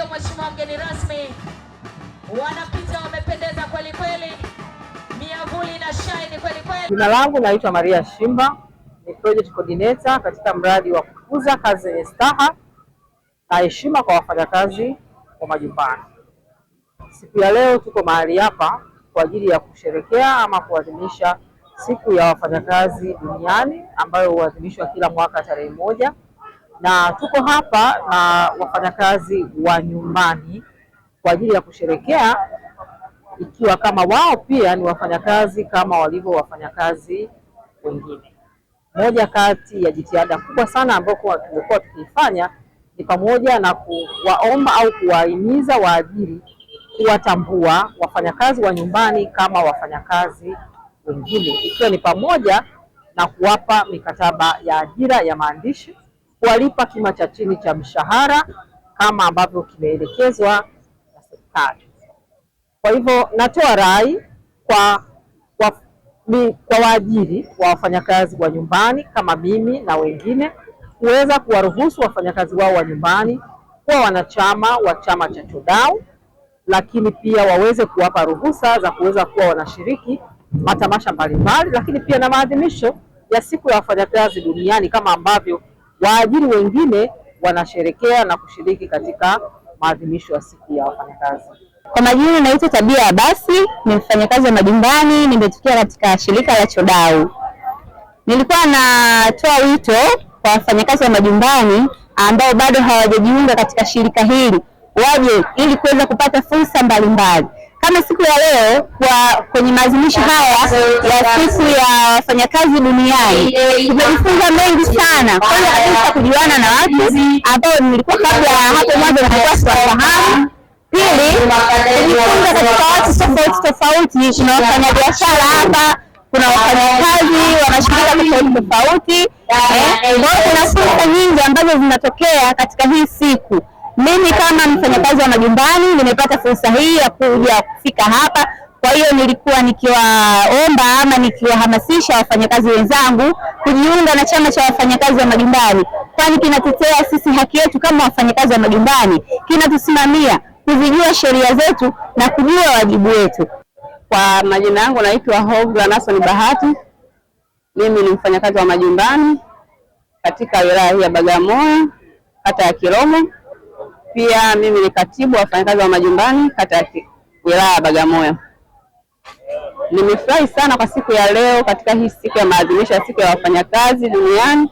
ndio mheshimiwa mgeni rasmi. Wanapita wamependeza kweli kweli. Miavuli na shine kweli kweli. Jina langu naitwa Maria Shimba, ni project coordinator katika mradi wa kukuza kazi zenye staha na heshima kwa wafanyakazi wa majumbani. Siku ya leo tuko mahali hapa kwa ajili ya kusherehekea ama kuadhimisha siku ya wafanyakazi duniani ambayo huadhimishwa kila mwaka tarehe 1, na tuko hapa na wafanyakazi wa nyumbani kwa ajili ya kusherehekea, ikiwa kama wao pia ni wafanyakazi kama walivyo wafanyakazi wengine. Moja kati ya jitihada kubwa sana ambayo tumekuwa tukifanya ni pamoja na kuwaomba au kuwahimiza waajiri kuwatambua wafanyakazi wa nyumbani kama wafanyakazi wengine, ikiwa ni pamoja na kuwapa mikataba ya ajira ya maandishi, kuwalipa kima cha chini cha mshahara kama ambavyo kimeelekezwa na serikali. Kwa hivyo natoa rai kwa waajiri wa wafanyakazi wa nyumbani kama mimi na wengine kuweza kuwaruhusu wafanyakazi wao wa nyumbani kuwa wanachama wa chama cha CHODAU, lakini pia waweze kuwapa ruhusa za kuweza kuwa wanashiriki matamasha mbalimbali, lakini pia na maadhimisho ya siku ya wafanyakazi duniani kama ambavyo waajiri wengine wanasherekea na kushiriki katika maadhimisho ya siku ya wafanyakazi. Kwa majina naitwa Tabia Abasi, ni mfanyakazi wa majumbani, nimetokea katika shirika la CHODAU. Nilikuwa natoa wito kwa wafanyakazi wa majumbani ambao bado hawajajiunga katika shirika hili waje ili kuweza kupata fursa mbalimbali. Kama siku ya leo kwenye maadhimisho haya ya siku ya wafanyakazi duniani, tumejifunza mengi sana. Kwanza kabisa kujuana na watu ambao nilikuwa kabla hapo mwanzo nilikuwa siwafahamu. Pili, tumejifunza katika watu tofauti. Kuna wafanyabiashara hapa, kuna wafanyakazi wa mashirika tofauti. Kuna fursa nyingi ambazo zinatokea katika hii siku. Mimi kama mfanyakazi wa majumbani nimepata fursa hii ya kuja kufika hapa. Kwa hiyo nilikuwa nikiwaomba ama nikiwahamasisha wafanyakazi wenzangu kujiunga na chama cha wafanyakazi wa majumbani, kwani kinatetea sisi haki yetu kama wafanyakazi wa majumbani, kinatusimamia kuzijua sheria zetu na kujua wajibu wetu. Kwa majina yangu naitwa Hogla Nason Bahati. Mimi ni mfanyakazi wa majumbani katika wilaya hii ya Bagamoyo, kata ya Kilomo. Pia mimi ni katibu wa wafanyakazi wa majumbani kata ya wilaya ya Bagamoyo. Nimefurahi sana kwa siku ya leo katika hii siku ya maadhimisho ya siku ya wafanyakazi duniani.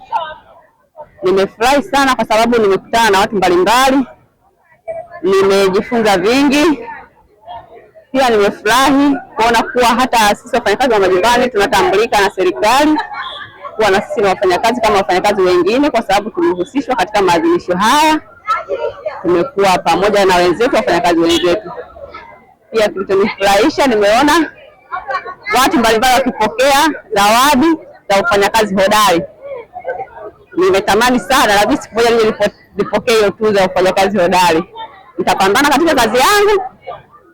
Nimefurahi sana kwa sababu nimekutana na watu mbalimbali, nimejifunza vingi. Pia nimefurahi kuona kuwa hata sisi wafanyakazi wa majumbani tunatambulika na serikali kuwa na sisi ni wafanyakazi kama wafanyakazi wengine, kwa sababu tumehusishwa katika maadhimisho haya. Tumekuwa pamoja na wenzetu wafanyakazi wenzetu. Pia kilichonifurahisha, nimeona watu mbalimbali wakipokea zawadi za ufanyakazi hodari. Nimetamani sana na siku moja nije nipokee hiyo tuzo ya ufanyakazi hodari. Nitapambana katika kazi yangu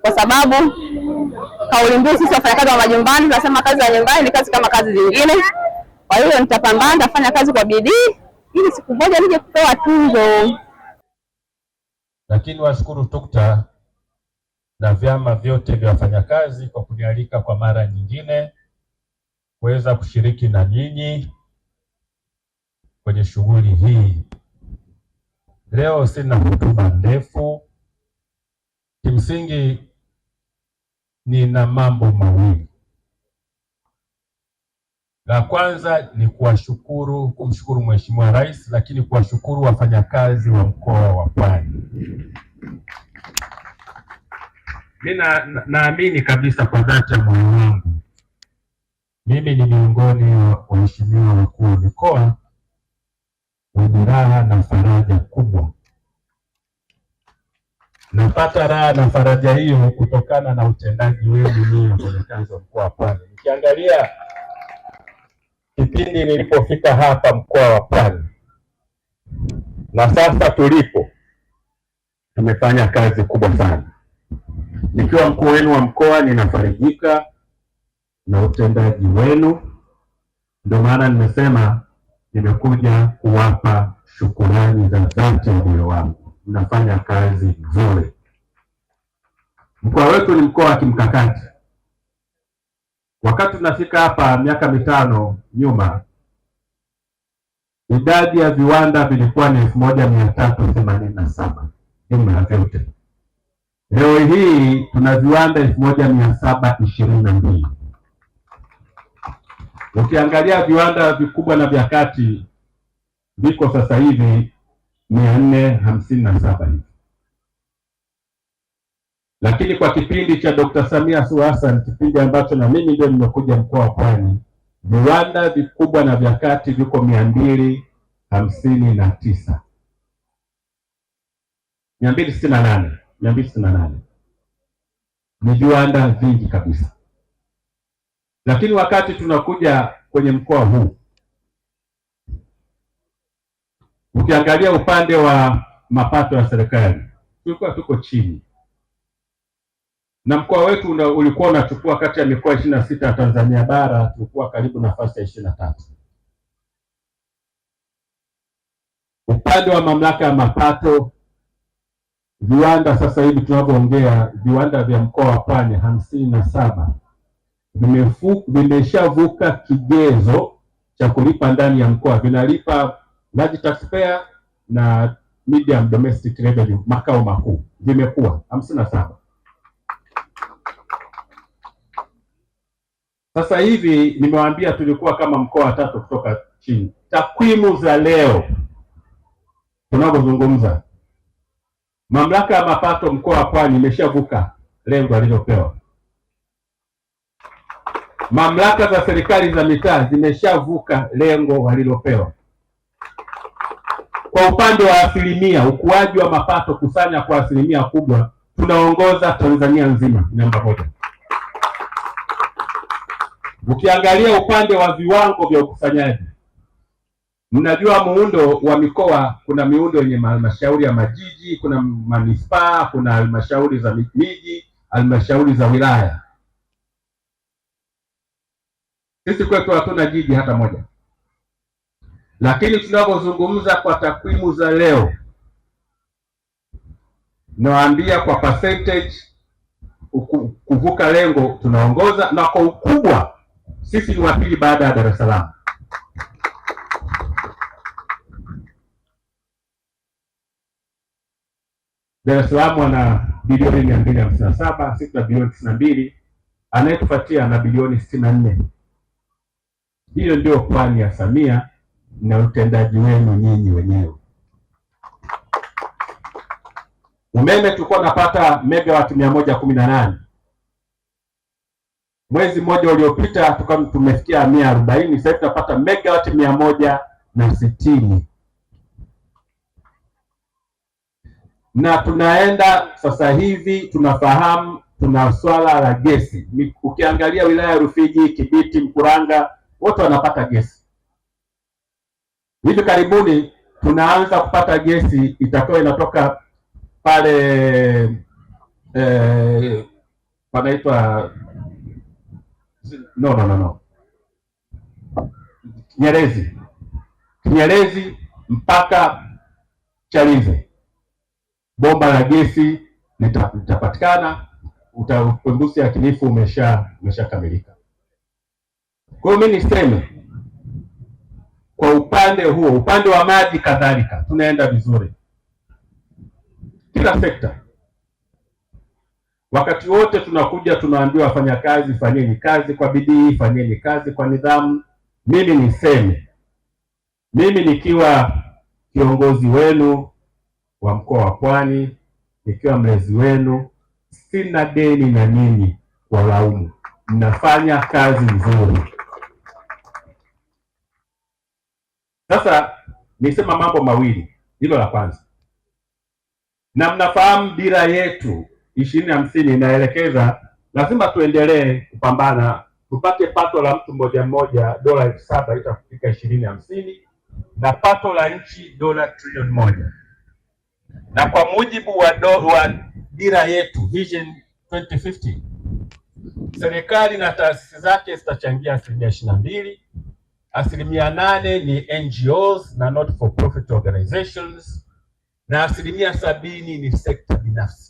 kwa sababu kauli mbiu sisi wafanyakazi wa majumbani tunasema kazi ya nyumbani ni kazi kama kazi zingine. Kwa hiyo nitapambana, nitafanya kazi kwa bidii ili siku moja nije kupewa tuzo. Lakini washukuru TUCTA na vyama vyote vya wafanyakazi kwa kunialika kwa mara nyingine kuweza kushiriki na nyinyi kwenye shughuli hii. Leo sina hotuba ndefu. Kimsingi nina mambo mawili. La kwanza ni kumshukuru Mheshimiwa Rais, lakini kuwashukuru wafanyakazi wa mkoa wa Pwani. Mimi naamini kabisa kwa dhati ya moyo wangu, mimi ni miongoni wa waheshimiwa wakuu wa mikoa wenye raha na faraja kubwa. Napata raha na faraja hiyo kutokana na utendaji wenu nyinyi wafanyakazi wa mkoa wa Pwani. Nikiangalia kipindi nilipofika hapa mkoa wa Pwani na sasa tulipo, tumefanya kazi kubwa sana. Nikiwa mkuu wenu wa mkoa ninafarijika na utendaji wenu. Ndio maana nimesema nimekuja kuwapa shukrani za dhati ya moyo wangu. mnafanya kazi nzuri. Mkoa wetu ni mkoa wa kimkakati. Wakati tunafika hapa miaka 5 nyuma, idadi ya viwanda vilikuwa ni 1387 jumla vyote. Leo hii tuna viwanda 1722. Ukiangalia viwanda vikubwa na vya kati viko sasa hivi 457 hivi. Lakini kwa kipindi cha Dr. Samia Suluhu Hassan, kipindi ambacho na mimi ndio nimekuja mkoa wa Pwani, viwanda vikubwa na vya kati viko 259. 268 ni viwanda vingi kabisa. Lakini wakati tunakuja kwenye mkoa huu, ukiangalia upande wa mapato ya serikali tulikuwa tuko chini, na mkoa wetu ulikuwa unachukua kati ya mikoa 26 ya Tanzania bara, tulikuwa karibu nafasi ya 23. Upande wa mamlaka ya mapato, viwanda sasa hivi tunavyoongea, viwanda vya mkoa wa Pwani 57 vimeshavuka kigezo cha kulipa ndani ya mkoa, vinalipa large taxpayer na medium domestic revenue, makao makuu, vimekuwa 57. Sasa hivi nimewaambia tulikuwa kama mkoa wa 3 kutoka chini. Takwimu za leo tunapozungumza, mamlaka ya mapato mkoa wa Pwani imeshavuka lengo alilopewa. Mamlaka za serikali za mitaa zimeshavuka lengo walilopewa. Kwa upande wa asilimia, ukuaji wa mapato kusanya kwa asilimia kubwa, tunaongoza Tanzania nzima, namba 1. Ukiangalia upande wa viwango vya ukusanyaji, mnajua muundo wa mikoa, kuna miundo yenye halmashauri ya majiji, kuna manispaa, kuna halmashauri za miji, halmashauri za wilaya. Sisi kwetu hatuna jiji hata moja. Lakini tunapozungumza kwa takwimu za leo, nawaambia kwa percentage kuvuka lengo tunaongoza, na kwa ukubwa sisi ni wa pili baada ya Dar es Salaam. Dar es Salaam wana bilioni 257, sisi tuna bilioni 92, anayetufuatia na bilioni 64. Hiyo ndio plani ya Samia na utendaji wenu nyinyi wenyewe. Umeme tulikuwa napata megawati 118. Mwezi mmoja uliopita tumefikia 140, sasa tunapata megawati 160. Na tunaenda sasa hivi, tunafahamu tuna swala la gesi. Ukiangalia wilaya ya Rufiji, Kibiti, Mkuranga, wote wanapata gesi. Hivi karibuni tunaanza kupata gesi itakuwa inatoka pale panaitwa no Kinyerezi mpaka Chalinze. Bomba la gesi litapatikana, upembuzi yakinifu umeshakamilika. Kwa hiyo mimi niseme kwa upande huo, upande wa maji kadhalika tunaenda vizuri. Kila sekta, wakati wote tunakuja tunaambiwa wafanyakazi, fanyeni kazi kwa bidii, fanyeni kazi kwa nidhamu. Mimi niseme, mimi nikiwa kiongozi wenu wa mkoa wa Pwani, nikiwa mlezi wenu, sina deni na ninyi walaumu. Mnafanya kazi nzuri. Sasa nisema mambo mawili. Hilo la kwanza, na mnafahamu dira yetu 2050 inaelekeza lazima tuendelee kupambana tupate pato la mtu mmoja mmoja $7 itafika 2050, na pato la nchi $1 trilioni. Na kwa mujibu wa dira yetu Vision 2050, serikali na taasisi zake zitachangia 22%, 8% ni NGOs na not for profit organizations, na 70% ni sekta binafsi.